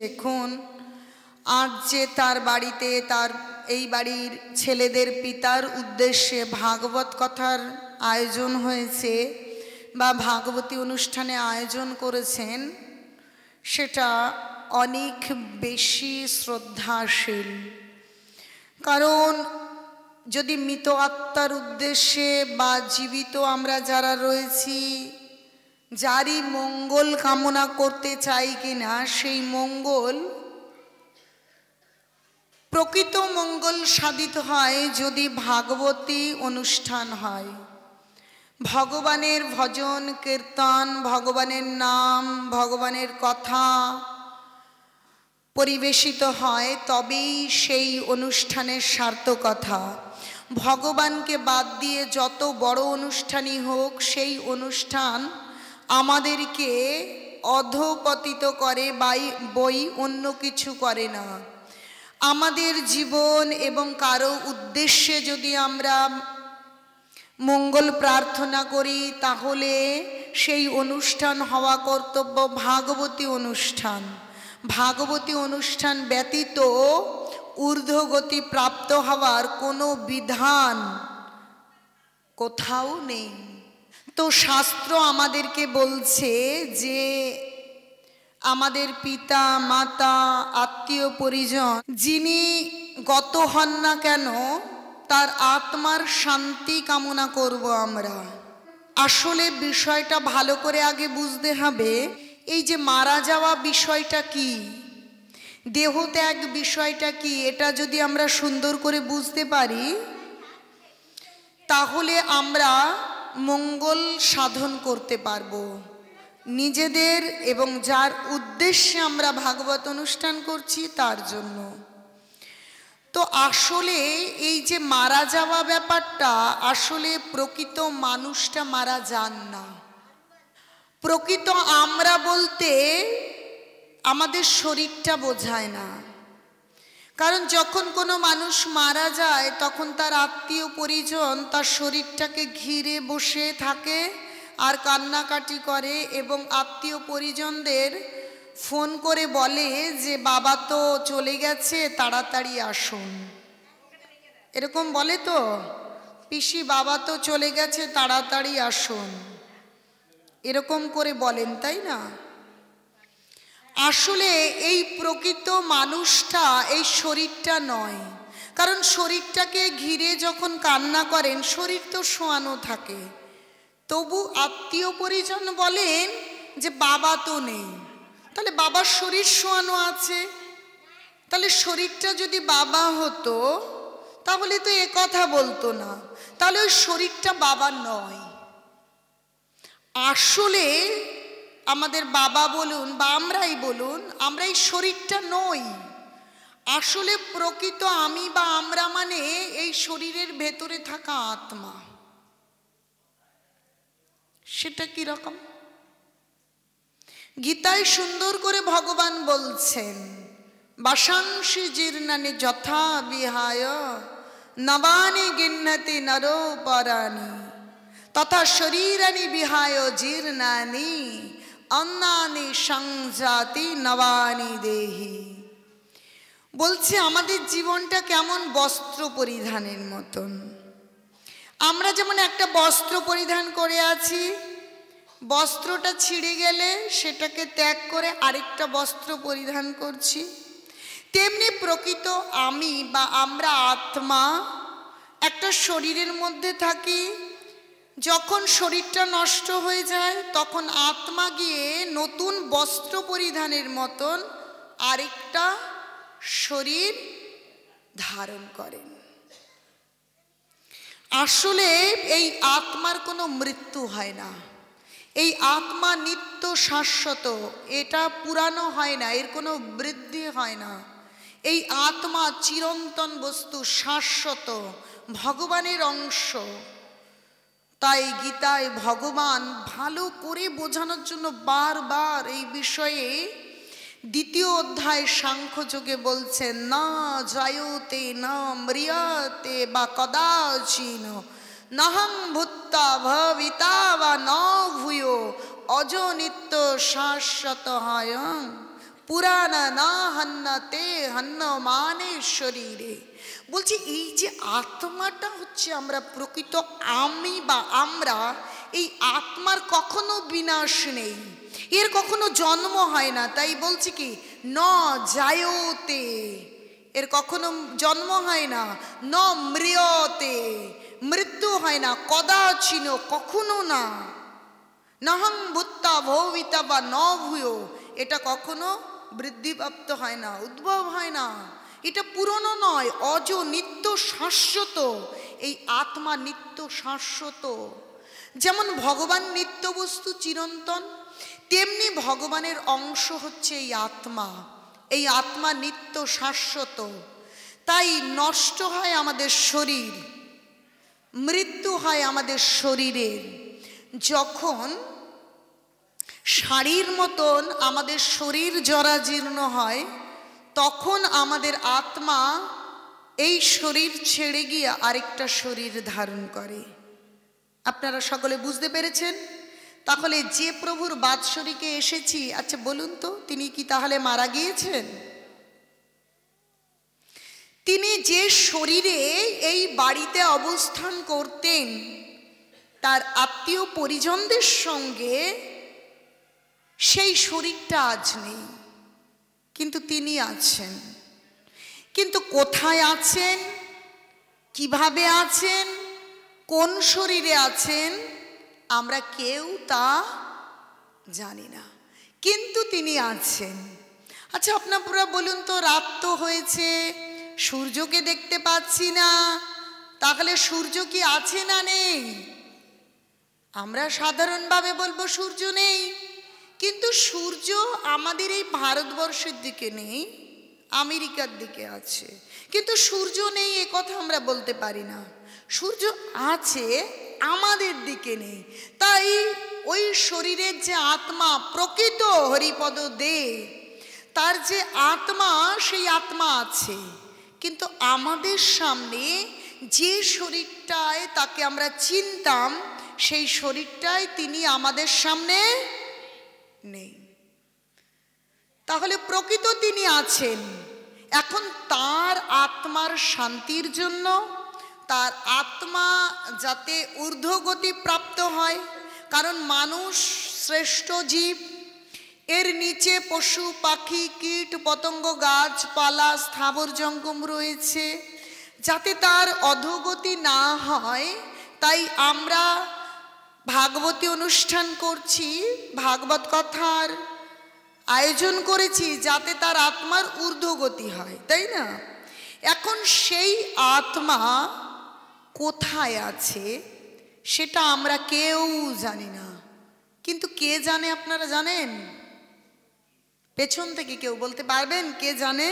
দেখুন আজ যে তার বাড়িতে তার এই বাড়ির ছেলেদের পিতার উদ্দেশ্যে ভাগবত কথার আয়োজন হয়েছে বা ভাগবতী অনুষ্ঠানে আয়োজন করেছেন, সেটা অনেক বেশি শ্রদ্ধাশীল। কারণ যদি মৃত আত্মার উদ্দেশ্যে বা জীবিত আমরা যারা রয়েছি, যারই মঙ্গল কামনা করতে চাই কিনা, সেই মঙ্গল প্রকৃত মঙ্গল সাধিত হয় যদি ভাগবতী অনুষ্ঠান হয়। ভগবানের ভজন কীর্তন, ভগবানের নাম, ভগবানের কথা পরিবেশিত হয়, তবেই সেই অনুষ্ঠানের সার্থকতা। ভগবানকে বাদ দিয়ে যত বড় অনুষ্ঠানই হোক, সেই অনুষ্ঠান আমাদেরকে অধঃপতিত করে বই অন্য কিছু করে না। আমাদের জীবন এবং কারো উদ্দেশ্যে যদি আমরা মঙ্গল প্রার্থনা করি, তাহলে সেই অনুষ্ঠান হওয়া কর্তব্য ভাগবতী অনুষ্ঠান। ভাগবতী অনুষ্ঠান ব্যতীত ঊর্ধ্বগতি প্রাপ্ত হওয়ার কোনো বিধান কোথাও নেই। তো শাস্ত্র আমাদেরকে বলছে যে আমাদের পিতা মাতা আত্মীয় পরিজন যিনি গত হন না কেন, তার আত্মার শান্তি কামনা করব আমরা। আসলে বিষয়টা ভালো করে আগে বুঝতে হবে। এই যে মারা যাওয়া বিষয়টা কি, দেহত্যাগ বিষয়টা কি, এটা যদি আমরা সুন্দর করে বুঝতে পারি, তাহলে আমরা মঙ্গল সাধন করতে পারবো নিজেদের এবং যার উদ্দেশ্যে আমরা ভাগবত অনুষ্ঠান করছি তার জন্য। তো আসলে এই যে মারা যাওয়া ব্যাপারটা, আসলে প্রকৃত মানুষটা মারা যান না। প্রকৃত আমরা বলতে আমাদের শরীরটা বোঝায় না। কারণ যখন কোনো মানুষ মারা যায়, তখন তার আত্মীয় পরিজন তার শরীরটাকে ঘিরে বসে থাকে আর কান্নাকাটি করে, এবং আত্মীয় পরিজনদের ফোন করে বলে যে বাবা তো চলে গেছে, তাড়াতাড়ি আসুন। এরকম বলে তো, পিসি বাবা তো চলে গেছে, তাড়াতাড়ি আসুন, এরকম করে বলেন, তাই না? আসলে এই প্রকৃত মানুষটা এই শরীরটা নয়। কারণ শরীরটাকে ঘিরে যখন কান্না করেন, শরীর তো শোয়ানো থাকে, তবু আত্মীয় পরিজন বলেন যে বাবা তো নেই। তাহলে বাবার শরীর শোয়ানো আছে, তাহলে শরীরটা যদি বাবা হতো তাহলে তো এ কথা বলতো না। তাহলে ওই শরীরটা বাবা নয়। আসলে আমাদের বাবা বলুন বা আমরাই বলুন, আমরা এই শরীরটা নই। আসলে প্রকৃত আমি বা আমরা মানে এই শরীরের ভেতরে থাকা আত্মা। সেটা কি রকম? গীতায় সুন্দর করে ভগবান বলছেন, বাসাংশি জীর্ণানি যথা বিহায় নবানি গিন্নতি নরো পরানি তথা শরীরানি বিহায় জীর্ণানি অন্নানি সংজাতি নবানি দেহি। বলছে আমাদের জীবনটা কেমন বস্ত্র পরিধানের মতন। আমরা যেমন একটা বস্ত্র পরিধান করে আছি, বস্ত্রটা ছিঁড়ে গেলে সেটাকে ত্যাগ করে আরেকটা বস্ত্র পরিধান করছি, তেমনি প্রকৃত আমি বা আমরা আত্মা একটা শরীরের মধ্যে থাকি। যখন শরীরটা নষ্ট হয়ে যায়, তখন আত্মা গিয়ে নতুন বস্ত্র পরিধানের মতন আরেকটা শরীর ধারণ করেন। আসলে এই আত্মার কোনো মৃত্যু হয় না। এই আত্মা নিত্য শাশ্বত, এটা পুরানো হয় না, এর কোনো বৃদ্ধি হয় না। এই আত্মা চিরন্তন বস্তু, শাশ্বত, ভগবানের অংশ। তাই গীতায় ভগবান ভালো করে বোঝানোর জন্য বারবার এই বিষয়ে দ্বিতীয় অধ্যায় সাংখ্যযোগে বলছেন, না জায়তে না ম্রিয়তে বা কদাচিন নহং ভূত্বা ভবিতা বা ন ভূয় অজ নিত্য শাশ্বত হয় পুরানা না হন্নতে হন্ন মানে শরীরে। বলছি এই যে আত্মাটা হচ্ছে আমরা প্রকৃত আমি বা আমরা, এই আত্মার কখনো বিনাশ নেই, এর কখনো জন্ম হয় না। তাই বলছি কি ন জায়তে, এর কখনো জন্ম হয় না। ন ম্রিয়তে, মৃত্যু হয় না, কদাচিন, কখনো না। নহং ভূত্তা ভবিতা বা ন ভূয়, এটা কখনো বৃদ্ধিপ্রাপ্ত হয় না, উদ্ভব হয় না। এটা পুরনো নয়, অজ, নিত্য, শাশ্বত। এই আত্মা নিত্য শাশ্বত। যেমন ভগবান নিত্য বস্তু চিরন্তন, তেমনি ভগবানের অংশ হচ্ছে এই আত্মা। এই আত্মা নিত্য শাশ্বত। তাই নষ্ট হয় আমাদের শরীর, মৃত্যু হয় আমাদের শরীরের। যখন শাড়ির মতন আমাদের শরীর জরাজীর্ণ হয়, তখন আমাদের আত্মা এই শরীর ছেড়ে গিয়ে আরেকটা শরীর ধারণ করে। আপনারা সকলে বুঝতে পেরেছেন? তাহলে যে প্রভুর বাৎসরিকে এসেছি, আচ্ছা বলুন তো তিনি কি তাহলে মারা গিয়েছেন? তিনি যে শরীরে এই বাড়িতে অবস্থান করতেন, তার আত্মীয় পরিজনদের সঙ্গে সেই শরীরটা আজ নেই, কিন্তু তিনি আছেন। কিন্তু কোথায় আছেন, কিভাবে আছেন, কোন শরীরে আছেন, আমরা কেউ তা জানি না, কিন্তু তিনি আছেন। আচ্ছা আপনারা বলুন তো, রাত তো হয়েছে, সূর্যকে দেখতে পাচ্ছি না, তাহলে সূর্য কি আছে না নেই? আমরা সাধারণভাবে বলবো সূর্য নেই, কিন্তু সূর্য আমাদের এই ভারতবর্ষের দিকে নেই, আমেরিকার দিকে আছে। কিন্তু সূর্য নেই এ কথা আমরা বলতে পারি না, সূর্য আছে, আমাদের দিকে নেই। তাই ওই শরীরের যে আত্মা, প্রকৃত হরিপদ দে, তার যে আত্মা, সেই আত্মা আছে। কিন্তু আমাদের সামনে যে শরীরটায় তাকে আমরা চিনতাম, সেই শরীরটাই তিনি আমাদের সামনে নেই। তাহলে প্রকৃত তিনি আছেন। এখন তার আত্মার শান্তির জন্য, তার আত্মা যাতে ঊর্ধ্বগতি প্রাপ্ত হয়, কারণ মানুষ শ্রেষ্ঠ জীব, এর নিচে পশু পাখি কীট পতঙ্গ গাছপালা স্থাবর জঙ্গম রয়েছে, যাতে তার অধোগতি না হয়, তাই আমরা ভাগবতী অনুষ্ঠান করছি, ভাগবত কথার আয়োজন করেছি, যাতে তার আত্মার ঊর্ধ্বগতি হয়, তাই না? এখন সেই আত্মা কোথায় আছে সেটা আমরা কেউ জানি না, কিন্তু কে জানে? আপনারা জানেন? পেছন থেকে কেউ বলতে পারবেন কে জানে?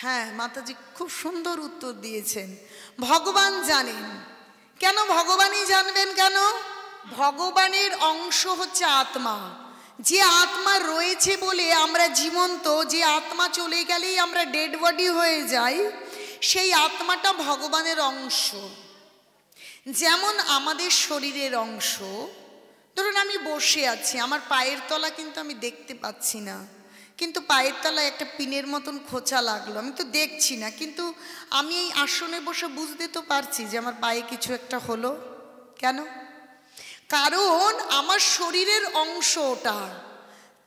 হ্যাঁ, মাতাজি খুব সুন্দর উত্তর দিয়েছেন, ভগবান জানেন। কেন ভগবানই জানবেন? কেন? ভগবানের অংশ হচ্ছে আত্মা। যে আত্মা রয়েছে বলে আমরা জীবন্ত, যে আত্মা চলে গেলেই আমরা ডেড বডি হয়ে যাই, সেই আত্মাটা ভগবানের অংশ। যেমন আমাদের শরীরের অংশ। ধরুন আমি বসে আছি, আমার পায়ের তলা কিন্তু আমি দেখতে পাচ্ছি না, কিন্তু পায়ের তলায় একটা পিনের মতন খোঁচা লাগলো, আমি তো দেখছি না, কিন্তু আমি এই আসনে বসে বুঝতে তো পারছি যে আমার পায়ে কিছু একটা হলো। কেন? কারণ আমার শরীরের অংশ ওটা,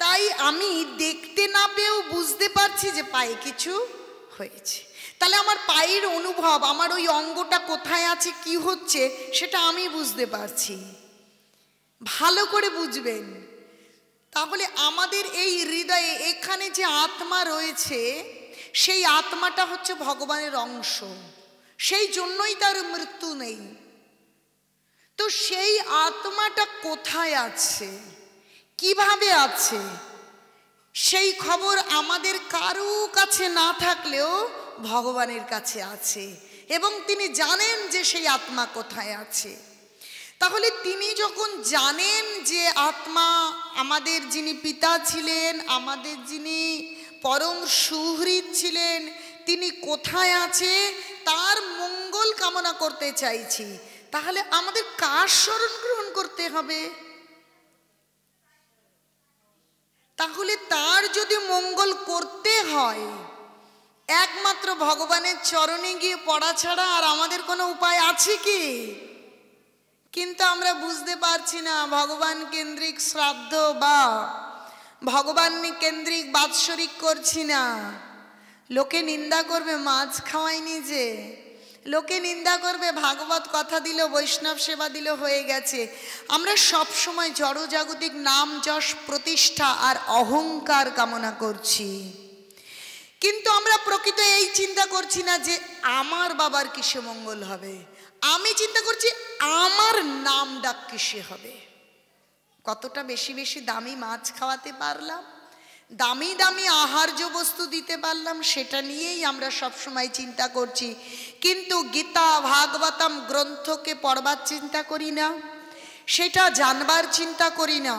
তাই আমি দেখতে না পেয়েও বুঝতে পারছি যে পায়ে কিছু হয়েছে। তাহলে আমার পায়ের অনুভব, আমার ওই অঙ্গটা কোথায় আছে, কি হচ্ছে, সেটা আমি বুঝতে পারছি। ভালো করে বুঝবেন। তাহলে আমাদের এই হৃদয়ে এখানে যে আত্মা রয়েছে, সেই আত্মাটা হচ্ছে ভগবানের অংশ, সেই জন্যই তার মৃত্যু নেই। তো সেই আত্মাটা কোথায় আছে, কিভাবে আছে, সেই খবর আমাদের কারো কাছে না থাকলেও ভগবানের কাছে আছে, এবং তিনি জানেন যে সেই আত্মা কোথায় আছে। তাহলে তিনি যখন জানেন যে আত্মা, আমাদের যিনি পিতা ছিলেন, আমাদের যিনি পরম সুহৃদ ছিলেন, তিনি কোথায় আছে, তার মঙ্গল কামনা করতে চাইছি, তাহলে আমাদের কার শরণ গ্রহণ করতে হবে? তাহলে তার যদি মঙ্গল করতে হয় একমাত্র ভগবানের চরণে গিয়ে পড়া ছাড়া আর আমাদের কোনো উপায় আছে কি? কিন্তু আমরা বুঝতে পারছি না। ভগবান কেন্দ্রিক শ্রাদ্ধ বা ভগবান কেন্দ্রিক বাৎসরিক করছি না। লোকে নিন্দা করবে মাছ খাওয়াইনি, যে লোকে নিন্দা করবে ভাগবত কথা দিল, বৈষ্ণব সেবা দিল, হয়ে গেছে। আমরা সব সময় জড়জাগতিক নাম যশ প্রতিষ্ঠা আর অহংকার কামনা করছি, কিন্তু আমরা প্রকৃত এই চিন্তা করছি না যে আমার বাবার কিসে মঙ্গল হবে। আমি চিন্তা করছি আমার নাম ডাক কিসে হবে। কতটা বেশি বেশি দামি মাছ খাওয়াতে পারলাম, দামি দামি আহার্য বস্তু দিতে পারলাম, সেটা নিয়েই আমরা সব সময় চিন্তা করছি। কিন্তু গীতা ভাগবতম গ্রন্থকে পড়বার চিন্তা করি না, সেটা জানবার চিন্তা করি না,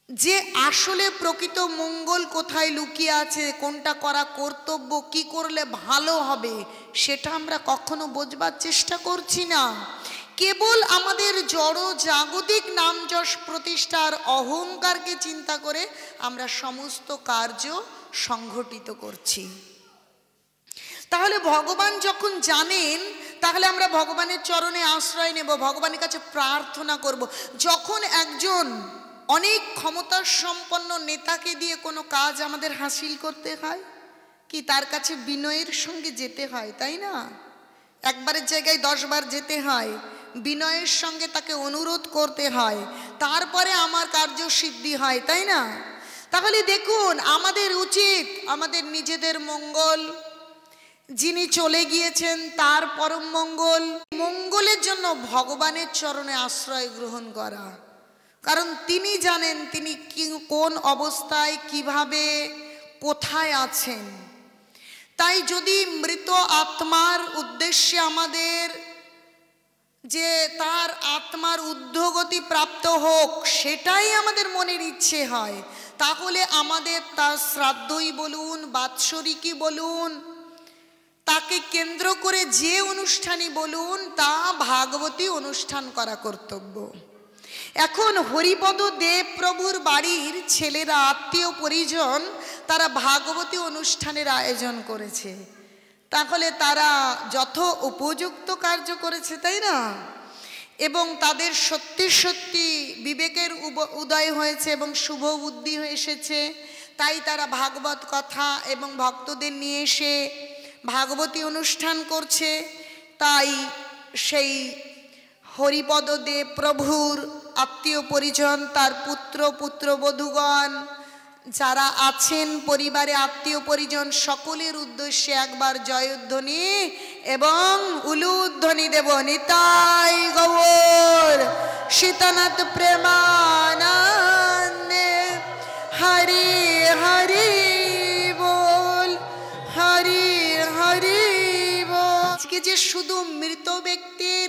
যে আসলে প্রকৃত মঙ্গল কোথায় লুকিয়ে আছে, কোনটা করা কর্তব্য, কি করলে ভালো হবে, সেটা আমরা কখনো বোঝবার চেষ্টা করছি না। কেবল আমাদের জড় জাগতিক নাম যশ প্রতিষ্ঠার অহংকারকে চিন্তা করে আমরা সমস্ত কার্য সংঘটিত করছি। তাহলে ভগবান যখন জানেন, তাহলে আমরা ভগবানের চরণে আশ্রয় নেব, ভগবানের কাছে প্রার্থনা করব। যখন একজন অনেক ক্ষমতা সম্পন্ন নেতাকে দিয়ে কোনো কাজ আমাদের হাসিল করতে হয়, কি তার কাছে বিনয়ের সঙ্গে যেতে হয়, তাই না? একবারের জায়গায় 10 বার যেতে হয়, বিনয়ের সঙ্গে তাকে অনুরোধ করতে হয়, তারপরে আমার কার্য সিদ্ধি হয়, তাই না? তাহলে দেখুন, আমাদের উচিত আমাদের নিজেদের মঙ্গল, যিনি চলে গিয়েছেন তার পরম মঙ্গল, মঙ্গলের জন্য ভগবানের চরণে আশ্রয় গ্রহণ করা। কারণ তিনি জানেন তিনি কোন অবস্থায়, কিভাবে, কোথায় আছেন। তাই যদি মৃত আত্মার উদ্দেশ্যে আমাদের যে তার আত্মার ঊর্ধ্বগতি প্রাপ্ত হোক, সেটাই আমাদের মনের ইচ্ছে হয়, তাহলে আমাদের তার শ্রাদ্ধই বলুন, বাৎসরিকই বলুন, তাকে কেন্দ্র করে যে অনুষ্ঠানই বলুন, তা ভাগবতী অনুষ্ঠান করা কর্তব্য। এখন হরিপদ দেব প্রভুর বাড়ির ছেলেরা, আত্মীয় পরিজন, তারা ভাগবতী অনুষ্ঠানের আয়োজন করেছে, তাহলে তারা যথ উপযুক্ত কার্য করেছে, তাই না? এবং তাদের সত্যি সত্যি বিবেকের উদয় হয়েছে এবং শুভ বুদ্ধি এসেছে, তাই তারা ভাগবত কথা এবং ভক্তদের নিয়ে এসে ভাগবতী অনুষ্ঠান করছে। তাই সেই হরিপদ দেব প্রভুর আত্মীয় পরিজন, তার পুত্র পুত্রবধূগণ যারা আছেন পরিবারে, আত্মীয় পরিজন, সকলের উদ্দেশ্যে একবার জয়ধ্বনি এবং উলুধ্বনি দেব। নিতাই গৌর সীতানাথ প্রেমানন্দে, হরি হরি বল, হরি হরি বল। আজকে যে শুধু মৃত ব্যক্তির